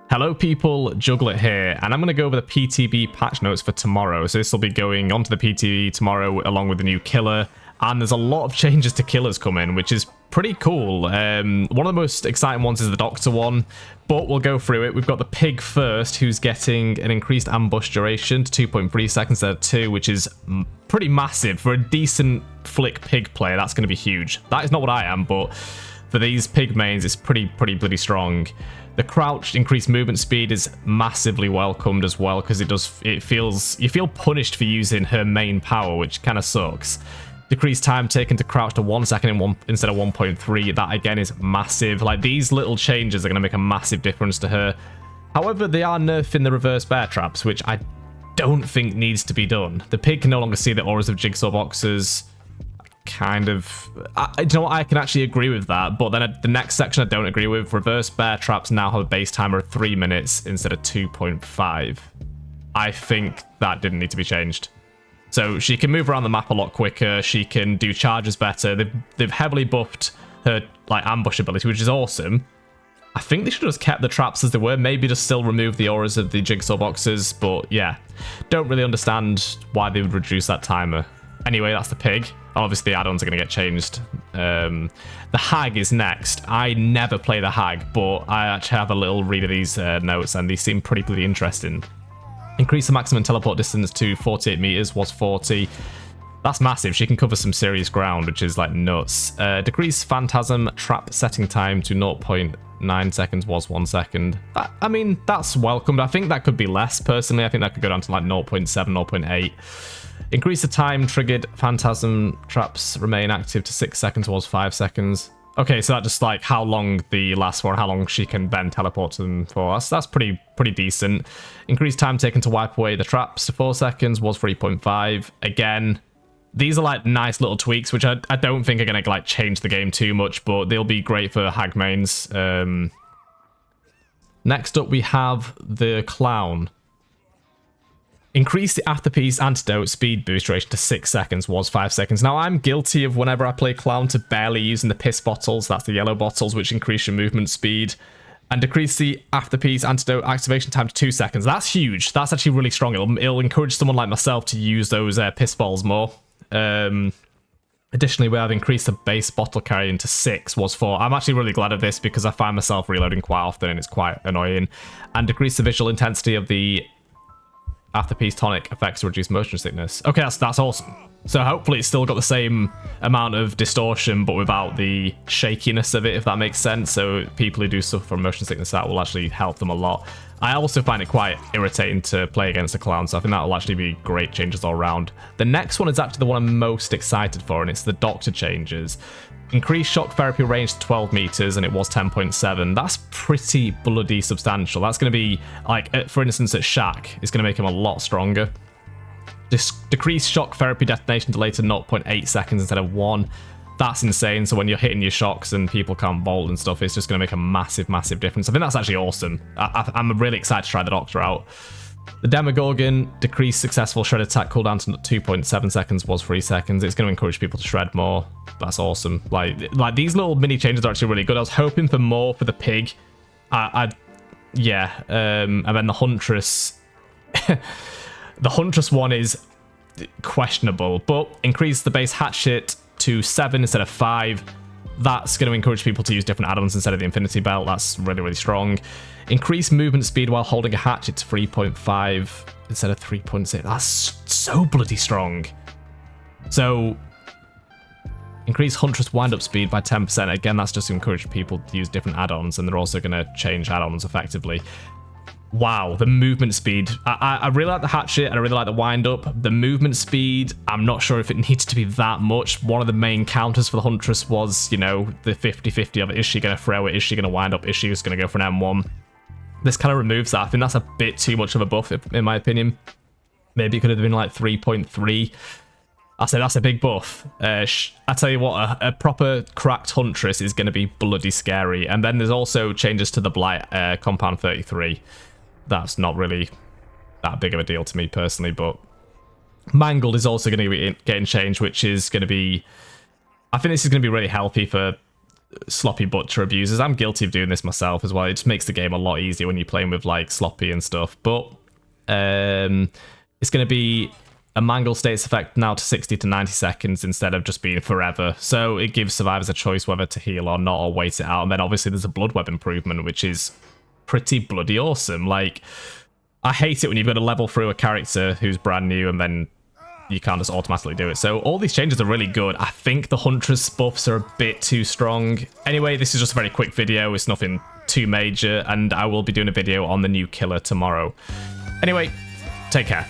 Hello people, Jugglet here, and I'm going to go over the PTB patch notes for tomorrow. So this will be going onto the PTB tomorrow along with the new killer, and there's a lot of changes to killers coming, which is pretty cool. One of the most exciting ones is the Doctor one, but we'll go through it. We've got the Pig first, who's getting an increased ambush duration to 2.3 seconds instead of 2, which is pretty massive. For a decent flick Pig player, that's going to be huge. That is not what I am, but for these Pig mains, it's pretty bloody strong. The crouch increased movement speed is massively welcomed as well, because you feel punished for using her main power, which kind of sucks. Decreased time taken to crouch to 1 second instead of 1.3. That again is massive. Like, these little changes are going to make a massive difference to her. However, they are nerfing the reverse bear traps, which I don't think needs to be done. The Pig can no longer see the auras of jigsaw boxes. Kind of, you know what, I can actually agree with that, but then the next section I don't agree with. Reverse bear traps now have a base timer of 3 minutes instead of 2.5. I think that didn't need to be changed. So she can move around the map a lot quicker, she can do charges better. They've heavily buffed her like ambush ability, which is awesome. I think they should have just kept the traps as they were, maybe just still remove the auras of the jigsaw boxes, but yeah, don't really understand why they would reduce that timer. Anyway, that's the Pig. Obviously, the add-ons are going to get changed. The Hag is next. I never play the Hag, but I actually have a little read of these notes, and these seem pretty interesting. Increase the maximum teleport distance to 48 meters, was 40. That's massive. She can cover some serious ground, which is like nuts. Decrease phantasm trap setting time to 0.9 seconds, was 1 second. I mean, that's welcomed. I think that could be less, personally. I think that could go down to like 0.7, 0.8. Increase the time triggered phantasm traps remain active to 6 seconds, was 5 seconds. Okay, so that just like how long the last one, how long she can then teleport to them for. That's pretty decent. Increased time taken to wipe away the traps to 4 seconds, was 3.5. Again, these are like nice little tweaks, which I don't think are going to like change the game too much, but they'll be great for Hag mains. Next up, we have the Clown. Increase the afterpiece antidote speed boost duration to 6 seconds, was 5 seconds. Now, I'm guilty of whenever I play Clown to barely using the piss bottles, that's the yellow bottles, which increase your movement speed. And decrease the afterpiece antidote activation time to 2 seconds. That's huge. That's actually really strong. It'll encourage someone like myself to use those piss balls more. Additionally, we have increased the base bottle carrying to 6, was 4. I'm actually really glad of this because I find myself reloading quite often and it's quite annoying. And decrease the visual intensity of the afterpiece tonic effects to reduce motion sickness. Okay, that's awesome. So hopefully it's still got the same amount of distortion, but without the shakiness of it, if that makes sense. So people who do suffer from motion sickness, that will actually help them a lot. I also find it quite irritating to play against a Clown, so I think that will actually be great changes all around. The next one is actually the one I'm most excited for, and it's the Doctor changes. Increased shock therapy range to 12 meters, and it was 10.7. That's pretty bloody substantial. That's going to be, like, for instance, at Shaq, it's going to make him a lot stronger. Decreased shock therapy detonation delay to 0.8 seconds instead of 1. That's insane. So when you're hitting your shocks and people can't bolt and stuff, it's just going to make a massive difference. I think that's actually awesome. I'm really excited to try the Doctor out. The Demogorgon, decreased successful shred attack cooldown to 2.7 seconds, was 3 seconds. It's going to encourage people to shred more. That's awesome. Like these little mini changes are actually really good. I was hoping for more for the Pig. Yeah. And then the Huntress. The Huntress one is questionable, but increase the base hatchet to 7 instead of 5. That's going to encourage people to use different add-ons instead of the Infinity Belt. That's really strong. Increase movement speed while holding a hatchet to 3.5 instead of 3.6. That's so bloody strong. So, increase Huntress wind-up speed by 10%. Again, that's just to encourage people to use different add-ons, and they're also going to change add-ons effectively. Wow, the movement speed. I really like the hatchet and I really like the wind-up. The movement speed, I'm not sure if it needs to be that much. One of the main counters for the Huntress was, you know, the 50-50 of it. Is she going to throw it? Is she going to wind up? Is she just going to go for an M1? This kind of removes that. I think that's a bit too much of a buff, in my opinion. Maybe it could have been like 3.3. I say that's a big buff. I tell you what, a proper cracked Huntress is going to be bloody scary. And then there's also changes to the Blight Compound 33. That's not really that big of a deal to me personally, but Mangled is also going to be getting changed, which is going to be... I think this is going to be really healthy for sloppy butcher abusers. I'm guilty of doing this myself as well. It just makes the game a lot easier when you're playing with like sloppy and stuff. But it's going to be a mangle status effect now to 60 to 90 seconds instead of just being forever. So it gives survivors a choice whether to heal or not, or wait it out. And then obviously there's a blood web improvement, which is pretty bloody awesome. Like, I hate it when you've got to level through a character who's brand new and then you can't just automatically do it. So all these changes are really good. I think the Huntress buffs are a bit too strong. Anyway, this is just a very quick video. It's nothing too major, and I will be doing a video on the new killer tomorrow. Anyway, take care.